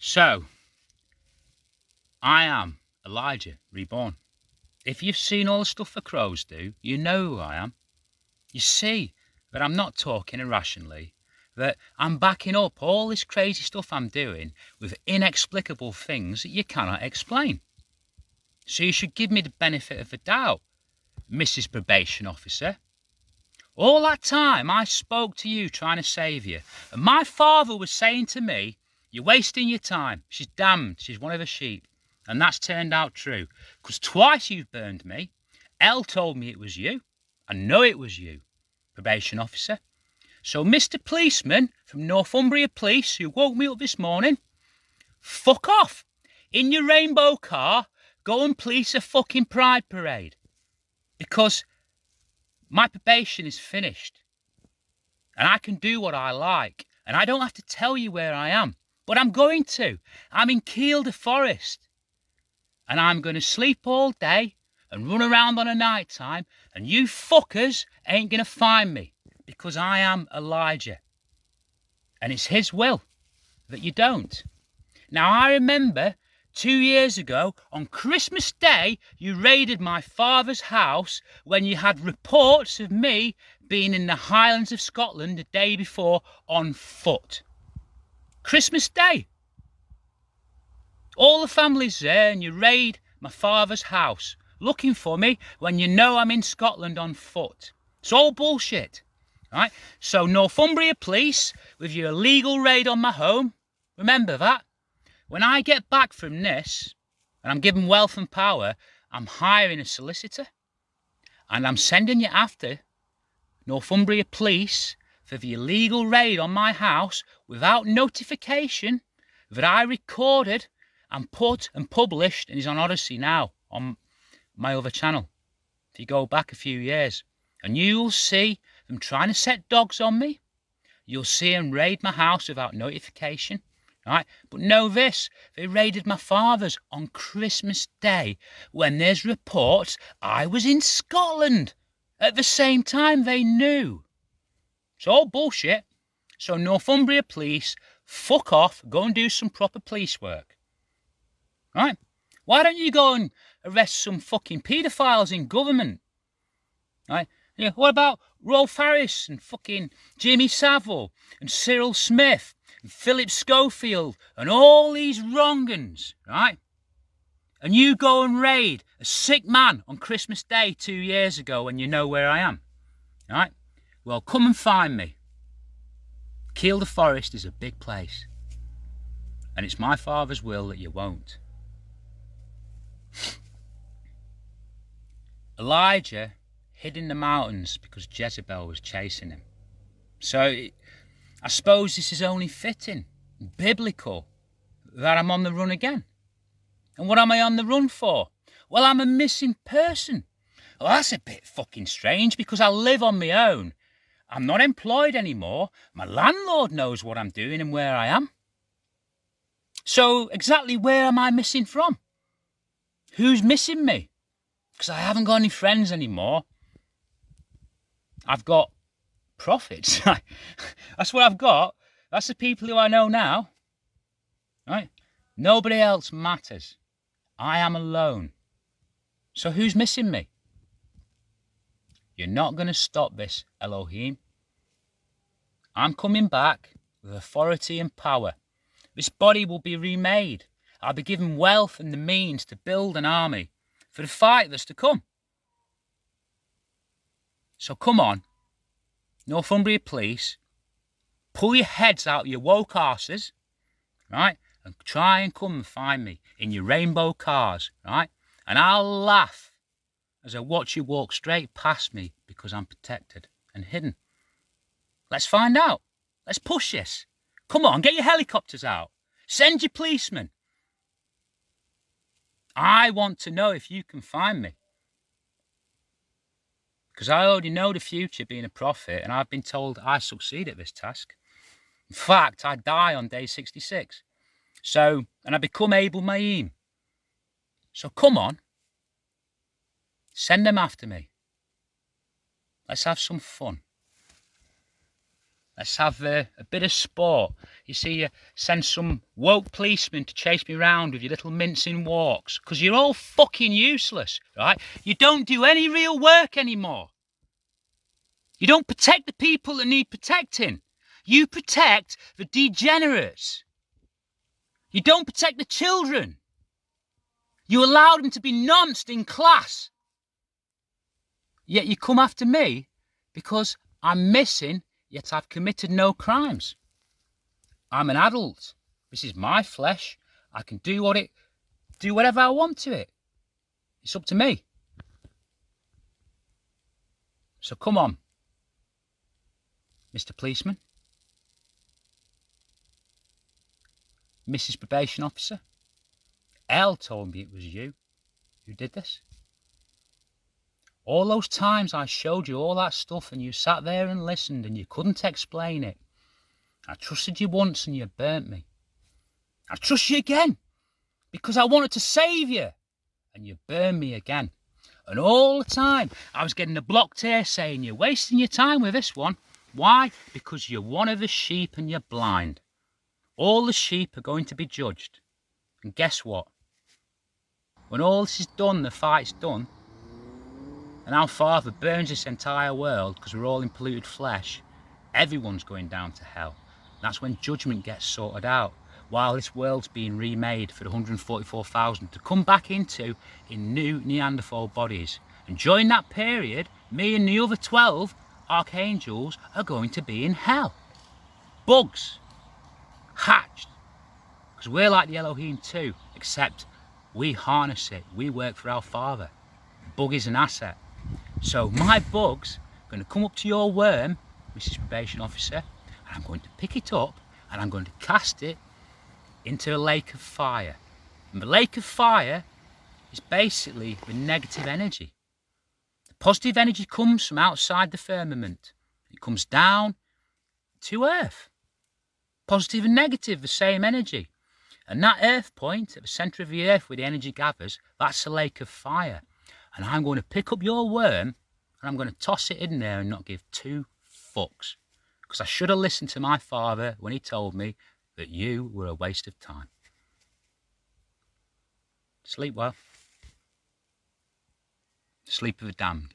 So, I am Elijah reborn. If you've seen all the stuff the crows do, you know who I am. You see that I'm not talking irrationally, that I'm backing up all this crazy stuff I'm doing with inexplicable things that you cannot explain. So you should give me the benefit of the doubt, Mrs. Probation Officer. All that time I spoke to you trying to save you, and my father was saying to me, you're wasting your time. She's damned. She's one of the sheep. And that's turned out true, because twice you've burned me. Elle told me it was you. I know it was you, Probation Officer. So, Mr. Policeman from Northumbria Police, who woke me up this morning, fuck off. In your rainbow car, go and police a fucking pride parade. Because my probation is finished. And I can do what I like. And I don't have to tell you where I am. But I'm going to. I'm in Kielder Forest. And I'm going to sleep all day and run around on a night time. And you fuckers ain't going to find me. Because I am Elijah. And it's his will that you don't. Now, I remember 2 years ago, on Christmas Day, you raided my father's house when you had reports of me being in the Highlands of Scotland the day before on foot. Christmas Day. All the family's there and you raid my father's house looking for me when you know I'm in Scotland on foot. It's all bullshit. Right? So Northumbria Police, with your illegal raid on my home, remember that? When I get back from this, and I'm given wealth and power, I'm hiring a solicitor. And I'm sending you after Northumbria Police for the illegal raid on my house without notification that I recorded and put and published, and is on Odyssey now, on my other channel. If you go back a few years. And you'll see them trying to set dogs on me. You'll see them raid my house without notification. Right? But know this, they raided my father's on Christmas Day when there's reports I was in Scotland at the same time they knew. It's all bullshit. So Northumbria Police, fuck off, go and do some proper police work. Right? Why don't you go and arrest some fucking paedophiles in government? Right? Yeah, what about Rolf Harris and fucking Jimmy Savile and Cyril Smith and Philip Schofield and all these wrong'uns, right? And you go and raid a sick man on Christmas Day 2 years ago when you know where I am, right? Well, come and find me. Kielder Forest is a big place. And it's my father's will that you won't. Elijah hid in the mountains because Jezebel was chasing him. So I suppose this is only fitting, biblical, that I'm on the run again. And what am I on the run for? Well, I'm a missing person. Well, that's a bit fucking strange because I live on my own. I'm not employed anymore. My landlord knows what I'm doing and where I am. So exactly where am I missing from? Who's missing me? Because I haven't got any friends anymore. I've got profits. That's what I've got. That's the people who I know now. Right? Nobody else matters. I am alone. So who's missing me? You're not going to stop this, Elohim. I'm coming back with authority and power. This body will be remade. I'll be given wealth and the means to build an army for the fight that's to come. So come on, Northumbria Police, pull your heads out of your woke arses, right? And try and come and find me in your rainbow cars, right? And I'll laugh as I watch you walk straight past me because I'm protected and hidden. Let's find out. Let's push this. Come on, get your helicopters out. Send your policemen. I want to know if you can find me. Because I already know the future being a prophet, and I've been told I succeed at this task. In fact, I die on day 66. So, and I become Abel Mayim. So come on. Send them after me. Let's have some fun. Let's have a bit of sport. You see, you send some woke policemen to chase me round with your little mincing walks, because you're all fucking useless, right? You don't do any real work anymore. You don't protect the people that need protecting. You protect the degenerates. You don't protect the children. You allow them to be nonced in class. Yet you come after me because I'm missing, yet I've committed no crimes. I'm an adult. This is my flesh. I can do whatever I want to it. It's up to me. So come on, Mr. Policeman, Mrs. Probation Officer. Elle told me it was you who did this. All those times I showed you all that stuff and you sat there and listened and you couldn't explain it. I trusted you once and you burnt me. I trust you again because I wanted to save you and you burned me again. And all the time I was getting a blocked ear saying you're wasting your time with this one. Why? Because you're one of the sheep and you're blind. All the sheep are going to be judged. And guess what? When all this is done, the fight's done, and our Father burns this entire world because we're all in polluted flesh, everyone's going down to hell. That's when judgment gets sorted out, while this world's being remade for the 144,000 to come back into in new Neanderthal bodies. And during that period, me and the other 12 archangels are going to be in hell. Bugs. Hatched. Because we're like the Elohim too, except we harness it. We work for our Father. The bug is an asset. So my bug's going to come up to your worm, Mrs. Probation Officer, and I'm going to pick it up and I'm going to cast it into a lake of fire. And the lake of fire is basically the negative energy. The positive energy comes from outside the firmament. It comes down to earth. Positive and negative, the same energy. And that earth point at the centre of the earth where the energy gathers, that's a lake of fire. And I'm going to pick up your worm and I'm going to toss it in there and not give two fucks. Because I should have listened to my father when he told me that you were a waste of time. Sleep well. Sleep of the damned.